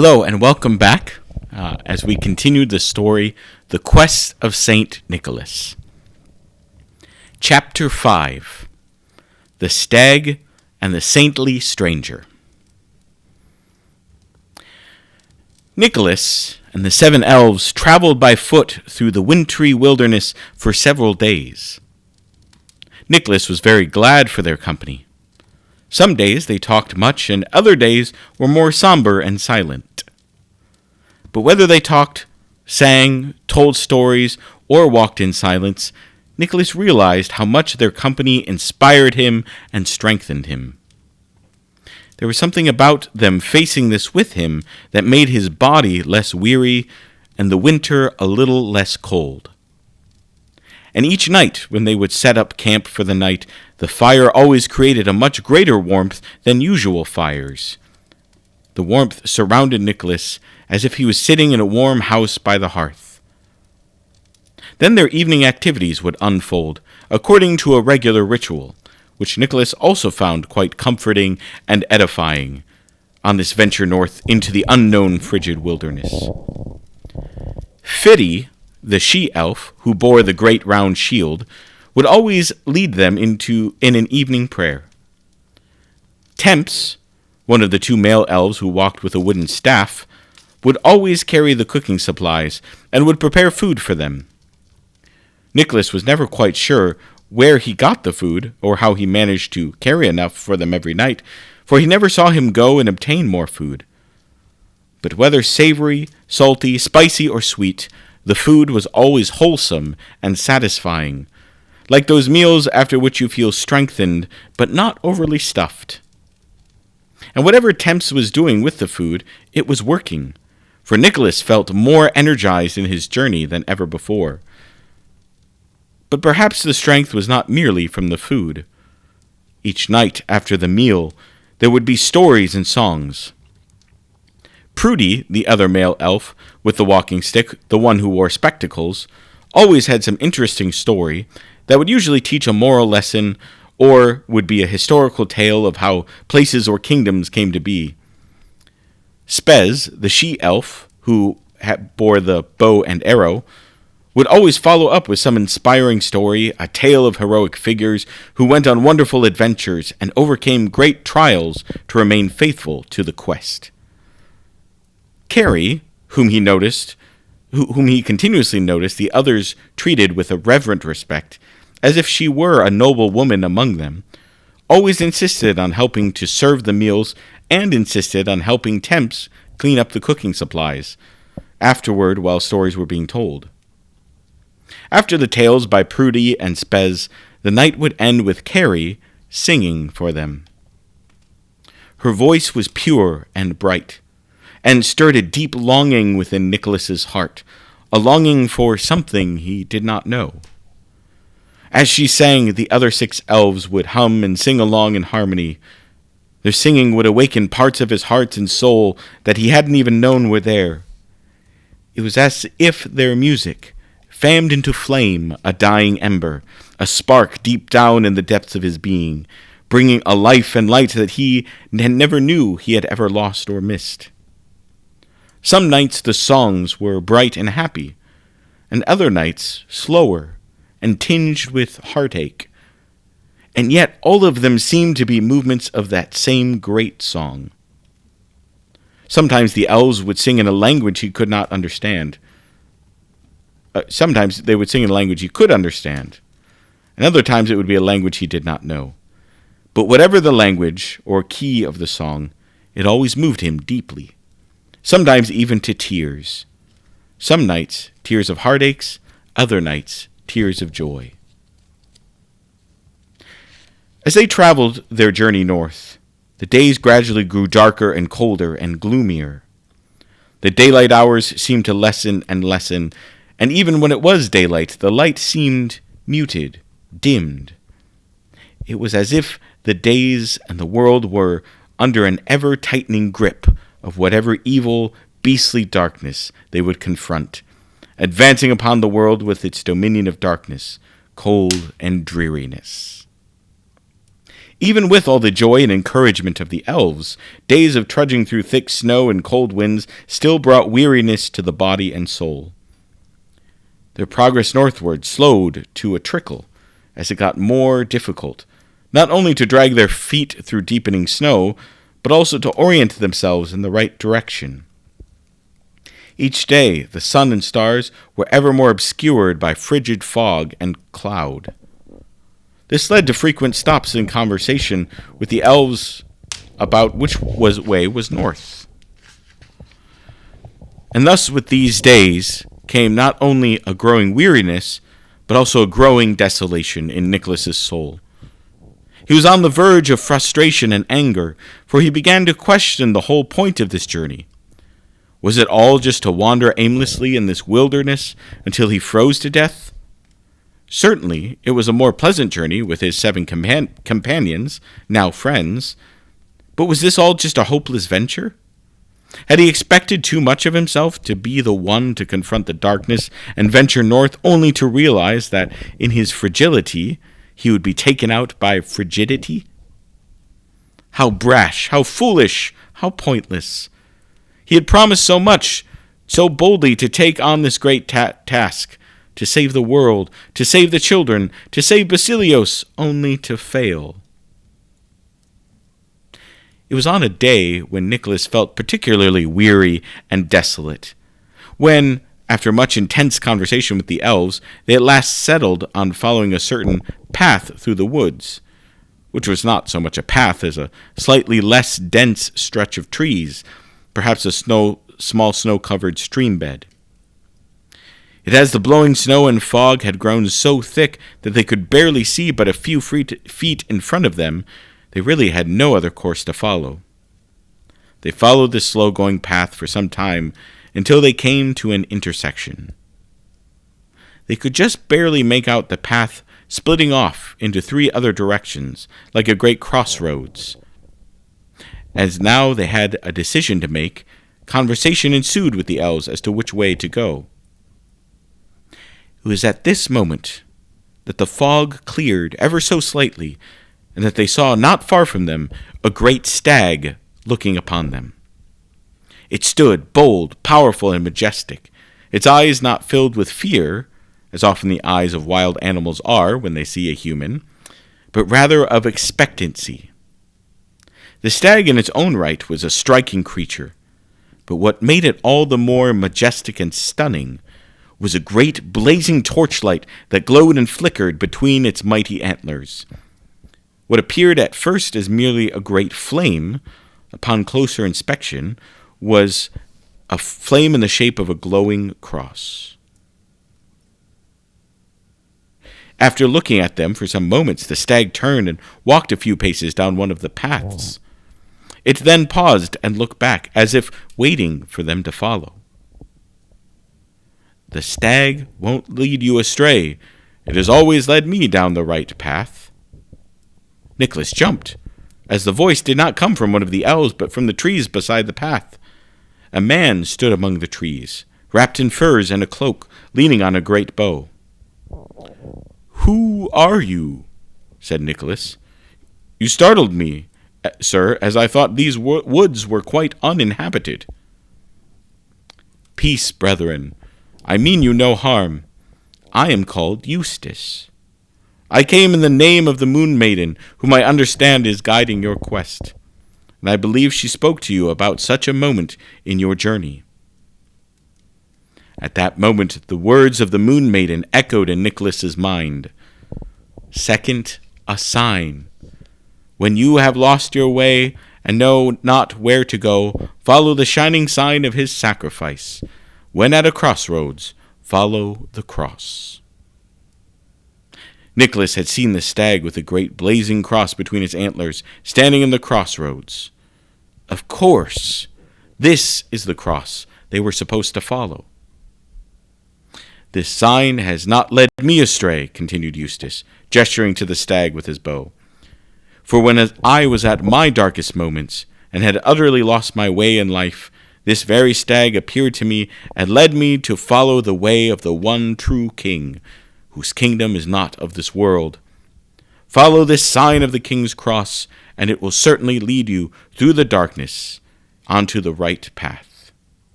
Hello and welcome back as we continue the story, The Quest of St. Nicholas. Chapter 5, The Stag and the Saintly Stranger. Nicholas and the 7 elves traveled by foot through the wintry wilderness for several days. Nicholas was very glad for their company. Some days they talked much, and other days were more somber and silent. But whether they talked, sang, told stories, or walked in silence, Nicholas realized how much their company inspired him and strengthened him. There was something about them facing this with him that made his body less weary and the winter a little less cold. And each night, when they would set up camp for the night, the fire always created a much greater warmth than usual fires. The warmth surrounded Nicholas as if he was sitting in a warm house by the hearth. Then their evening activities would unfold, according to a regular ritual, which Nicholas also found quite comforting and edifying on this venture north into the unknown frigid wilderness. Fiddy, the she-elf who bore the great round shield, would always lead them in an evening prayer. Temps, one of the 2 male elves who walked with a wooden staff, would always carry the cooking supplies and would prepare food for them. Nicholas was never quite sure where he got the food or how he managed to carry enough for them every night, for he never saw him go and obtain more food. But whether savory, salty, spicy, or sweet, the food was always wholesome and satisfying, like those meals after which you feel strengthened but not overly stuffed. And whatever Temps was doing with the food, it was working, for Nicholas felt more energized in his journey than ever before. But perhaps the strength was not merely from the food. Each night after the meal, there would be stories and songs. Prudy, the other male elf with the walking stick, the one who wore spectacles, always had some interesting story that would usually teach a moral lesson or would be a historical tale of how places or kingdoms came to be. Spez, the she-elf who bore the bow and arrow, would always follow up with some inspiring story, a tale of heroic figures who went on wonderful adventures and overcame great trials to remain faithful to the quest. Carrie, whom he continuously noticed the others treated with a reverent respect, as if she were a noble woman among them, always insisted on helping to serve the meals and insisted on helping Temps clean up the cooking supplies, afterward while stories were being told. After the tales by Prudy and Spez, the night would end with Carrie singing for them. Her voice was pure and bright, and stirred a deep longing within Nicholas's heart, a longing for something he did not know. As she sang, the other 6 elves would hum and sing along in harmony. Their singing would awaken parts of his heart and soul that he hadn't even known were there. It was as if their music fanned into flame a dying ember, a spark deep down in the depths of his being, bringing a life and light that he never knew he had ever lost or missed. Some nights the songs were bright and happy, and other nights slower and tinged with heartache. And yet all of them seemed to be movements of that same great song. Sometimes the elves would sing in a language he could not understand. Sometimes they would sing in a language he could understand, and other times it would be a language he did not know. But whatever the language or key of the song, it always moved him deeply. Sometimes even to tears. Some nights, tears of heartaches, other nights, tears of joy. As they traveled their journey north, the days gradually grew darker and colder and gloomier. The daylight hours seemed to lessen and lessen, and even when it was daylight, the light seemed muted, dimmed. It was as if the days and the world were under an ever-tightening grip of whatever evil, beastly darkness they would confront, advancing upon the world with its dominion of darkness, cold, and dreariness. Even with all the joy and encouragement of the elves, days of trudging through thick snow and cold winds still brought weariness to the body and soul. Their progress northward slowed to a trickle as it got more difficult, not only to drag their feet through deepening snow, but also to orient themselves in the right direction. Each day, the sun and stars were ever more obscured by frigid fog and cloud. This led to frequent stops in conversation with the elves about which way was north. And thus with these days came not only a growing weariness, but also a growing desolation in Nicholas's soul. He was on the verge of frustration and anger, for he began to question the whole point of this journey. Was it all just to wander aimlessly in this wilderness until he froze to death? Certainly, it was a more pleasant journey with his 7 companions, now friends, but was this all just a hopeless venture? Had he expected too much of himself to be the one to confront the darkness and venture north only to realize that in his fragility he would be taken out by frigidity? How brash, how foolish, how pointless. He had promised so much, so boldly to take on this great task, to save the world, to save the children, to save Basilios, only to fail. It was on a day when Nicholas felt particularly weary and desolate, when, after much intense conversation with the elves, they at last settled on following a certain path through the woods, which was not so much a path as a slightly less dense stretch of trees, perhaps a small snow-covered stream bed. It as the blowing snow and fog had grown so thick that they could barely see but a few feet in front of them, they really had no other course to follow. They followed this slow-going path for some time until they came to an intersection. They could just barely make out the path splitting off into 3 other directions, like a great crossroads. As now they had a decision to make, conversation ensued with the elves as to which way to go. It was at this moment that the fog cleared ever so slightly, and that they saw not far from them a great stag looking upon them. It stood bold, powerful, and majestic, its eyes not filled with fear, as often the eyes of wild animals are when they see a human, but rather of expectancy. The stag in its own right was a striking creature, but what made it all the more majestic and stunning was a great blazing torchlight that glowed and flickered between its mighty antlers. What appeared at first as merely a great flame, upon closer inspection, was a flame in the shape of a glowing cross. After looking at them for some moments, the stag turned and walked a few paces down one of the paths. It then paused and looked back, as if waiting for them to follow. The stag won't lead you astray. It has always led me down the right path. Nicholas jumped, as the voice did not come from one of the elves, but from the trees beside the path. A man stood among the trees, wrapped in furs and a cloak, leaning on a great bow. "Who are you?" said Nicholas. "You startled me, sir, as I thought these woods were quite uninhabited." "Peace, brethren. I mean you no harm. I am called Eustace. I came in the name of the Moon Maiden, whom I understand is guiding your quest, and I believe she spoke to you about such a moment in your journey." At that moment, the words of the Moon Maiden echoed in Nicholas's mind. "Second, a sign. When you have lost your way and know not where to go, follow the shining sign of his sacrifice. When at a crossroads, follow the cross." Nicholas had seen the stag with a great blazing cross between its antlers, standing in the crossroads. Of course, this is the cross they were supposed to follow. "This sign has not led me astray," continued Eustace, gesturing to the stag with his bow. "For when I was at my darkest moments, and had utterly lost my way in life, this very stag appeared to me and led me to follow the way of the one true king, whose kingdom is not of this world. Follow this sign of the king's cross, and it will certainly lead you through the darkness onto the right path."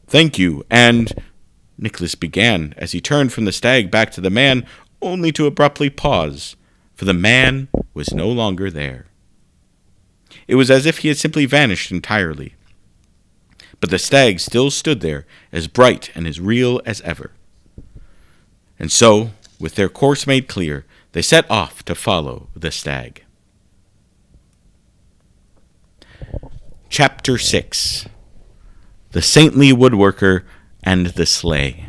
"Thank you, and—" Nicholas began as he turned from the stag back to the man, only to abruptly pause, for the man was no longer there. It was as if he had simply vanished entirely. But the stag still stood there, as bright and as real as ever. And so, with their course made clear, they set off to follow the stag. Chapter 6. The Saintly Woodworker and the Sleigh.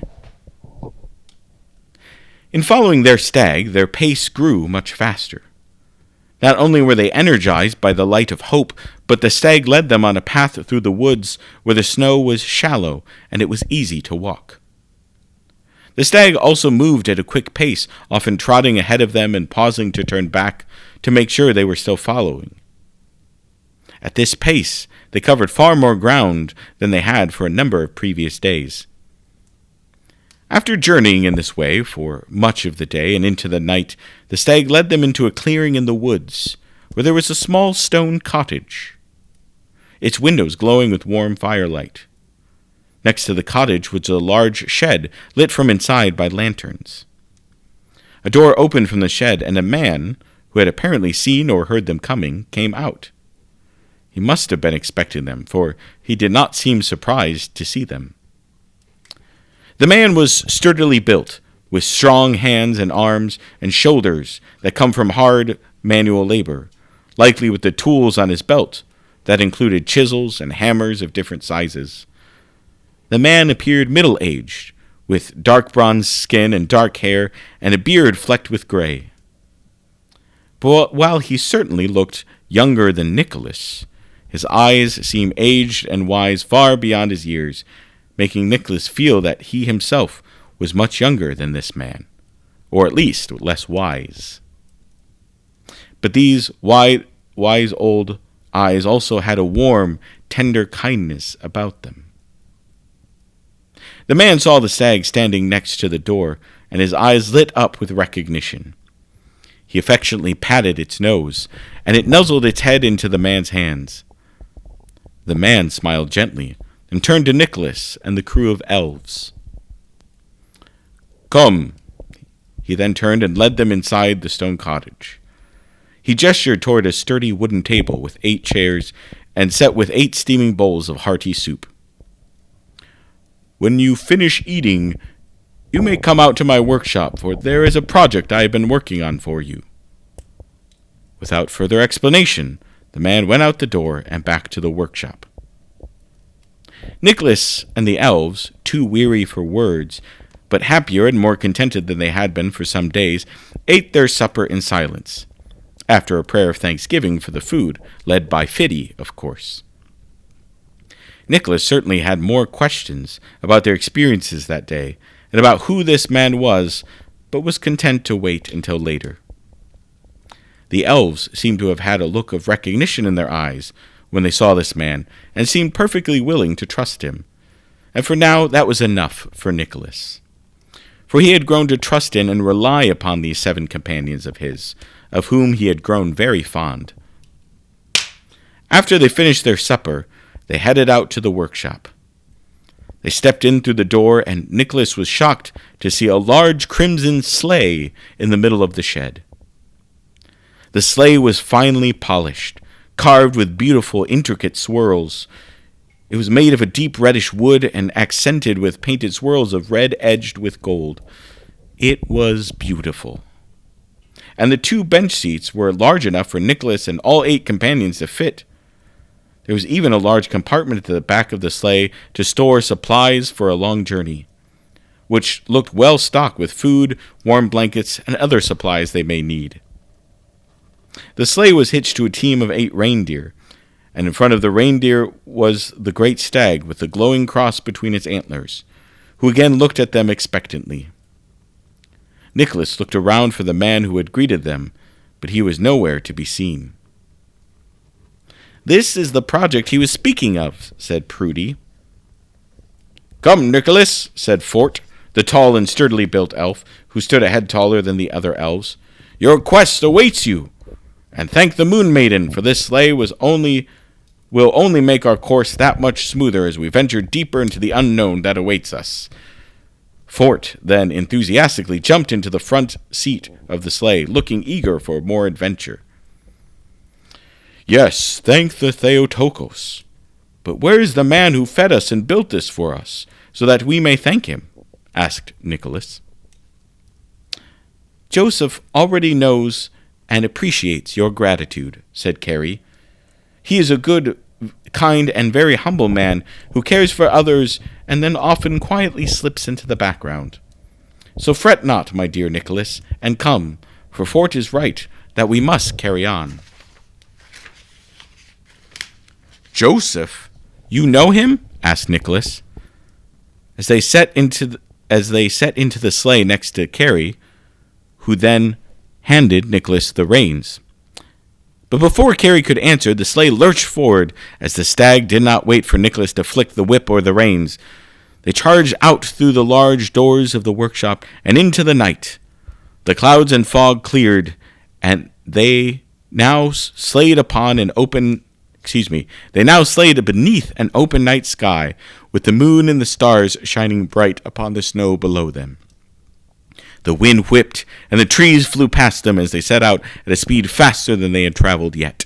In following their stag, their pace grew much faster. Not only were they energized by the light of hope, but the stag led them on a path through the woods where the snow was shallow and it was easy to walk. The stag also moved at a quick pace, often trotting ahead of them and pausing to turn back to make sure they were still following. At this pace, they covered far more ground than they had for a number of previous days. After journeying in this way for much of the day and into the night, the stag led them into a clearing in the woods, where there was a small stone cottage, its windows glowing with warm firelight. Next to the cottage was a large shed lit from inside by lanterns. A door opened from the shed, and a man, who had apparently seen or heard them coming, came out. He must have been expecting them, for he did not seem surprised to see them. The man was sturdily built, with strong hands and arms and shoulders that come from hard manual labor, likely with the tools on his belt that included chisels and hammers of different sizes. The man appeared middle-aged, with dark bronze skin and dark hair and a beard flecked with gray. But while he certainly looked younger than Nicholas, his eyes seemed aged and wise far beyond his years, making Nicholas feel that he himself was much younger than this man, or at least less wise. But these wise old eyes also had a warm, tender kindness about them. The man saw the stag standing next to the door, and his eyes lit up with recognition. He affectionately patted its nose, and it nuzzled its head into the man's hands. The man smiled gently, and turned to Nicholas and the crew of elves. "Come." He then turned and led them inside the stone cottage. He gestured toward a sturdy wooden table with 8 chairs and set with 8 steaming bowls of hearty soup. "When you finish eating, you may come out to my workshop, for there is a project I have been working on for you." Without further explanation, the man went out the door and back to the workshop. Nicholas and the elves, too weary for words, but happier and more contented than they had been for some days, ate their supper in silence, after a prayer of thanksgiving for the food, led by Fiddy, of course. Nicholas certainly had more questions about their experiences that day, and about who this man was, but was content to wait until later. The elves seemed to have had a look of recognition in their eyes when they saw this man, and seemed perfectly willing to trust him. And for now, that was enough for Nicholas. For he had grown to trust in and rely upon these 7 companions of his, of whom he had grown very fond. After they finished their supper, they headed out to the workshop. They stepped in through the door, and Nicholas was shocked to see a large crimson sleigh in the middle of the shed. The sleigh was finely polished, carved with beautiful, intricate swirls. It was made of a deep reddish wood and accented with painted swirls of red edged with gold. It was beautiful. And the 2 bench seats were large enough for Nicholas and all 8 companions to fit. There was even a large compartment at the back of the sleigh to store supplies for a long journey, which looked well stocked with food, warm blankets, and other supplies they may need. The sleigh was hitched to a team of 8 reindeer, and in front of the reindeer was the great stag with the glowing cross between its antlers, who again looked at them expectantly. Nicholas looked around for the man who had greeted them, but he was nowhere to be seen. "This is the project he was speaking of," said Prudy. "Come, Nicholas," said Fort, the tall and sturdily built elf, who stood a head taller than the other elves. Your quest awaits you. And thank the Moon Maiden, for this sleigh will only make our course that much smoother as we venture deeper into the unknown that awaits us." Fort then enthusiastically jumped into the front seat of the sleigh, looking eager for more adventure. "Yes, thank the Theotokos. But where is the man who fed us and built this for us, so that we may thank him?" asked Nicholas. "Joseph already knows and appreciates your gratitude," said Carrie. "He is a good, kind, and very humble man who cares for others and then often quietly slips into the background. So fret not, my dear Nicholas, and come, for Fort is right that we must carry on." "Joseph? You know him?" asked Nicholas. As they set into the sleigh next to Carrie, who then handed Nicholas the reins. But before Carrie could answer, the sleigh lurched forward as the stag did not wait for Nicholas to flick the whip or the reins. They charged out through the large doors of the workshop and into the night. The clouds and fog cleared, and they now slayed beneath an open night sky, with the moon and the stars shining bright upon the snow below them. The wind whipped, and the trees flew past them as they set out at a speed faster than they had traveled yet.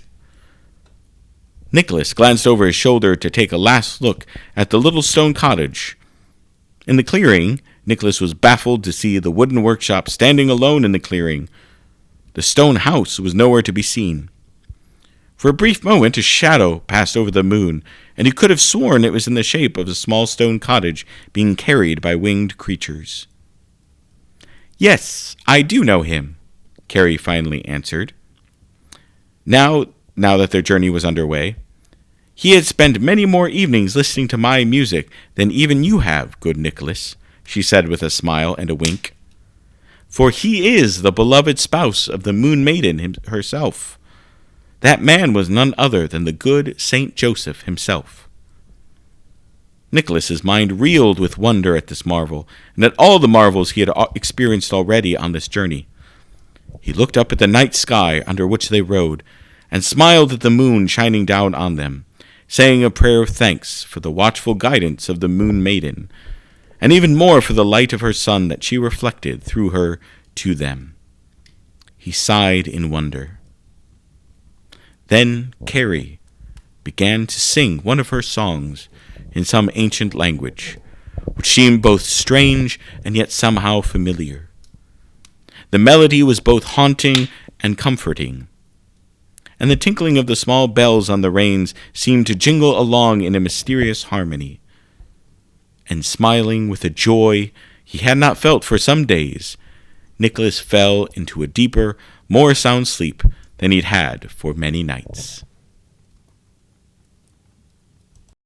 Nicholas glanced over his shoulder to take a last look at the little stone cottage. In the clearing, Nicholas was baffled to see the wooden workshop standing alone in the clearing. The stone house was nowhere to be seen. For a brief moment, a shadow passed over the moon, and he could have sworn it was in the shape of a small stone cottage being carried by winged creatures. "Yes, I do know him," Carrie finally answered. Now that their journey was underway, "He had spent many more evenings listening to my music than even you have, good Nicholas," she said with a smile and a wink. "For he is the beloved spouse of the Moon Maiden herself. That man was none other than the good Saint Joseph himself." Nicholas's mind reeled with wonder at this marvel, and at all the marvels he had experienced already on this journey. He looked up at the night sky under which they rode, and smiled at the moon shining down on them, saying a prayer of thanks for the watchful guidance of the Moon Maiden, and even more for the light of her sun that she reflected through her to them. He sighed in wonder. Then Carrie began to sing one of her songs in some ancient language, which seemed both strange and yet somehow familiar. The melody was both haunting and comforting, and the tinkling of the small bells on the reins seemed to jingle along in a mysterious harmony. And smiling with a joy he had not felt for some days, Nicholas fell into a deeper, more sound sleep than he'd had for many nights.